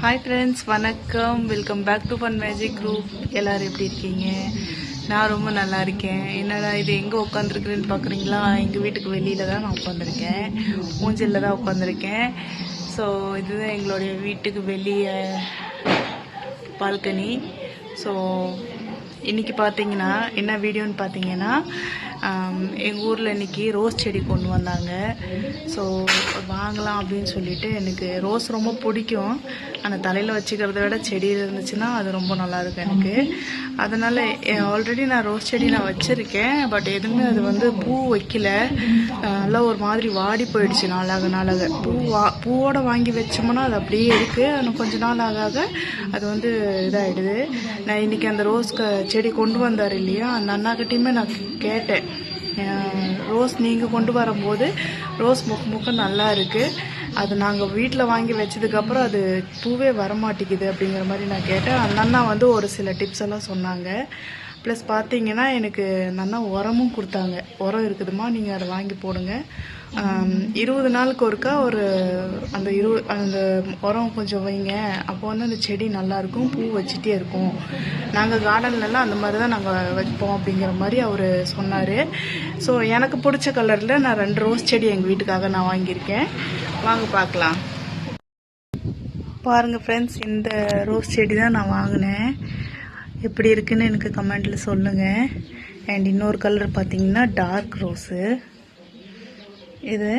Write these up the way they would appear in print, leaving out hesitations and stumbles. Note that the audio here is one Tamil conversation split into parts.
ஹாய் ஃப்ரெண்ட்ஸ், வணக்கம். Welcome back to fun magic group. எல்லோரும் எப்படி இருக்கீங்க? நான் ரொம்ப நல்லா இருக்கேன். என்னடா இது எங்கே உட்காந்துருக்குறேன்னு பார்க்குறீங்களா? எங்கள் வீட்டுக்கு வெளியில் தான் நான் உட்காந்துருக்கேன். ஊஞ்சலில் தான் உட்காந்துருக்கேன். ஸோ இதுதான் எங்களுடைய வீட்டுக்கு வெளியே பால்கனி. ஸோ இன்றைக்கி பார்த்தீங்கன்னா என்ன வீடியோன்னு பார்த்தீங்கன்னா, எங்கள் ஊரில் இன்றைக்கி ரோஸ் செடி கொண்டு வந்தாங்க. ஸோ வாங்கலாம் அப்படின்னு சொல்லிட்டு, எனக்கு ரோஸ் ரொம்ப பிடிக்கும். அந்த தலையில் வச்சுக்கிறத விட செடி இருந்துச்சுன்னா அது ரொம்ப நல்லாயிருக்கும் எனக்கு. அதனால் ஆல்ரெடி நான் ரோஸ் செடி நான் வச்சுருக்கேன். பட் எதுவுமே அது வந்து பூ வைக்கல. நல்லா ஒரு மாதிரி வாடி போயிடுச்சு நாளாக. பூவோடு வாங்கி வச்சோம்னா அது அப்படியே இருக்குது. ஆனால் கொஞ்ச நாள் ஆக அது வந்து இதாகிடுது. நான் இன்றைக்கி அந்த ரோஸ் செடி கொண்டு வந்தார் இல்லையா, அந்த அண்ணாக்கிட்டையுமே நான் கேட்டேன், ரோஸ் நீங்கள் கொண்டு வரும்போது ரோஸ் முக்க நல்லா இருக்குது, அது நாங்கள் வீட்டில் வாங்கி வச்சதுக்கப்புறம் அது பூவே வரமாட்டேங்குது அப்படிங்கிற மாதிரி நான் கேட்டேன். அந்த அண்ணா வந்து ஒரு சில டிப்ஸ் எல்லாம் சொன்னாங்க. ப்ளஸ் பார்த்தீங்கன்னா எனக்கு நல்லா உரமும் கொடுத்தாங்க. உரம் இருக்குதுமா, நீங்கள் அதை வாங்கி போடுங்க, 20 நாளுக்கு ஒருக்கா அந்த உரம் கொஞ்சம் வைங்க, அப்போ வந்து அந்த செடி நல்லாயிருக்கும், பூ வச்சுட்டே இருக்கும். நாங்கள் கார்டன்லலாம் அந்த மாதிரி தான் நாங்கள் வைப்போம் அப்படிங்கிற மாதிரி அவர் சொன்னார். ஸோ எனக்கு பிடிச்ச கலரில் நான் 2 ரோஸ் செடி எங்கள் வீட்டுக்காக நான் வாங்கியிருக்கேன். வாங்க பார்க்கலாம். பாருங்கள் ஃப்ரெண்ட்ஸ், இந்த ரோஸ் செடி தான் நான் வாங்கினேன். எப்படி இருக்குன்னு எனக்கு கமெண்டில் சொல்லுங்கள். அண்ட் இன்னொரு கலர் பார்த்தீங்கன்னா டார்க் ரோஸு. இது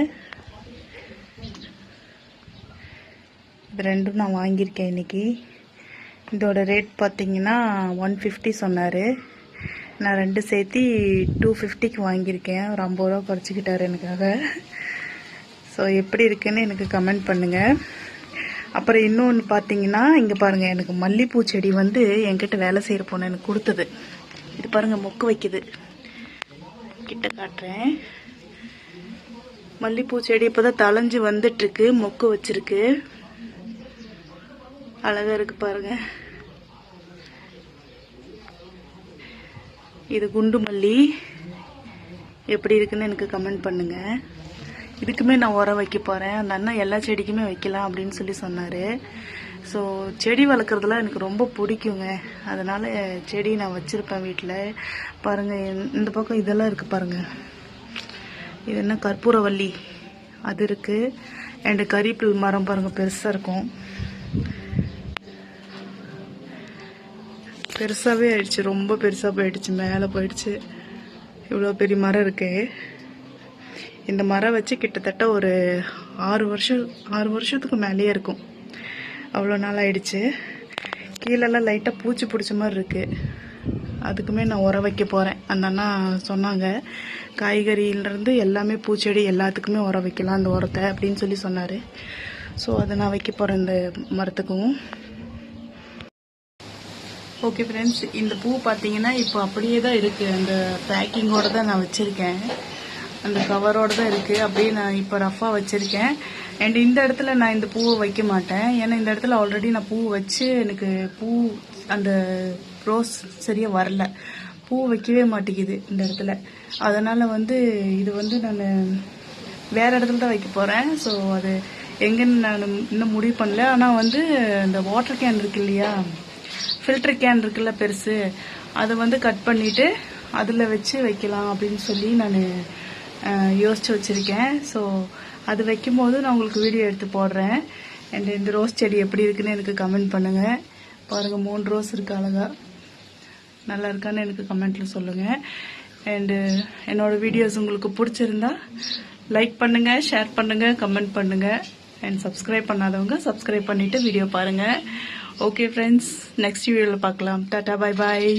ரெண்டும் நான் வாங்கியிருக்கேன் இன்றைக்கி. இதோட ரேட் பார்த்தீங்கன்னா 150 சொன்னார். நான் 2 சேர்த்து 250க்கு வாங்கியிருக்கேன். ஒரு 50 ரூபா குறைச்சிக்கிட்டார் எனக்காக. ஸோ எப்படி இருக்குன்னு எனக்கு கமெண்ட் பண்ணுங்கள். அப்புறம் இன்னொன்று பார்த்தீங்கன்னா, இங்கே பாருங்கள், எனக்கு மல்லிகைப்பூ செடி வந்து என்கிட்ட வேலை செய்கிற பொண்ணு எனக்கு கொடுத்தது. இது பாருங்கள், மொக்கு வைக்குது. கிட்ட காட்டுறேன். மல்லிகைப்பூ செடி இப்போ தான் தளைஞ்சு வந்துட்டுருக்கு, மொக்கு வச்சிருக்கு. அழகாக இருக்குது பாருங்கள். இது குண்டு மல்லி. எப்படி இருக்குன்னு எனக்கு கமெண்ட் பண்ணுங்கள். இதுக்குமே நான் உரம் வைக்க போகிறேன். அந்த அண்ணன் எல்லா செடிக்குமே வைக்கலாம் அப்படின்னு சொல்லி சொன்னார். ஸோ செடி வளர்க்குறதுலாம் எனக்கு ரொம்ப பிடிக்குங்க. அதனால் செடி நான் வச்சுருப்பேன் வீட்டில். பாருங்கள், இந்த பக்கம் இதெல்லாம் இருக்குது பாருங்கள். இது என்ன கற்பூரவள்ளி அது இருக்குது. அண்டு கறிப்பில் மரம் பாருங்கள், பெருசாக இருக்கும். பெருசாகவே ஆயிடுச்சு, ரொம்ப பெருசாக போயிடுச்சு, மேலே போயிடுச்சு. இவ்வளோ பெரிய மரம் இருக்குது. இந்த மரம் வச்சு கிட்டத்தட்ட ஒரு 6 வருஷத்துக்கு மேலேயே இருக்கும். அவ்வளோ நாள் ஆயிடுச்சு. கீழெல்லாம் லைட்டாக பூச்சி பிடிச்ச மாதிரி இருக்குது. அதுக்குமே நான் உரம் வைக்க போகிறேன். அந்த அண்ணா சொன்னாங்க, காய்கறியிலேருந்து எல்லாமே பூச்செடி எல்லாத்துக்குமே உரம் வைக்கலாம் அந்த உரத்தை அப்படின்னு சொல்லி சொன்னார். ஸோ அதை நான் வைக்க போகிறேன் இந்த மரத்துக்கும். ஓகே ஃப்ரெண்ட்ஸ், இந்த பூ பார்த்தீங்கன்னா இப்போ அப்படியே தான் இருக்குது. அந்த பேக்கிங்கோடு தான் நான் வச்சுருக்கேன். அந்த கவரோடு தான் இருக்குது. அப்படியே நான் இப்போ ரஃபாக வச்சுருக்கேன். அண்ட் இந்த இடத்துல நான் இந்த பூவை வைக்க மாட்டேன். ஏன்னா இந்த இடத்துல ஆல்ரெடி நான் பூ வச்சு எனக்கு அந்த ரோஸ் சரியாக வரல, பூ வைக்கவே மாட்டேங்குது இந்த இடத்துல. அதனால் வந்து இது வந்து நான் வேறு இடத்துல தான் வைக்க போகிறேன். ஸோ அது எங்கன்னு நான் இன்னும் முடிவு பண்ணல. ஆனால் வந்து இந்த வாட்டர் கேன் இருக்கு இல்லையா, ஃபில்டர் கேன் இருக்குல்ல பெருசு, அதை வந்து கட் பண்ணிவிட்டு அதில் வச்சு வைக்கலாம் அப்படின்னு சொல்லி நான் யோசிச்சு வச்சுருக்கேன். ஸோ அது வைக்கும்போது நான் உங்களுக்கு வீடியோ எடுத்து போடுறேன். அண்ட் இந்த ரோஸ் செடி எப்படி இருக்குன்னு எனக்கு கமெண்ட் பண்ணுங்கள். பாருங்கள், 3 ரோஸ் இருக்குது அழகாக. நல்லா இருக்கான்னு எனக்கு கமெண்ட்டில் சொல்லுங்கள். அண்டு என்னோடய வீடியோஸ் உங்களுக்கு பிடிச்சிருந்தா லைக் பண்ணுங்கள், ஷேர் பண்ணுங்கள், கமெண்ட் பண்ணுங்கள். அண்ட் சப்ஸ்கிரைப் பண்ணாதவங்க சப்ஸ்கிரைப் பண்ணிவிட்டு வீடியோ பாருங்கள். ஓகே ஃப்ரெண்ட்ஸ், நெக்ஸ்ட் வீடியோவில் பார்க்கலாம். டாட்டா, பாய் பாய்.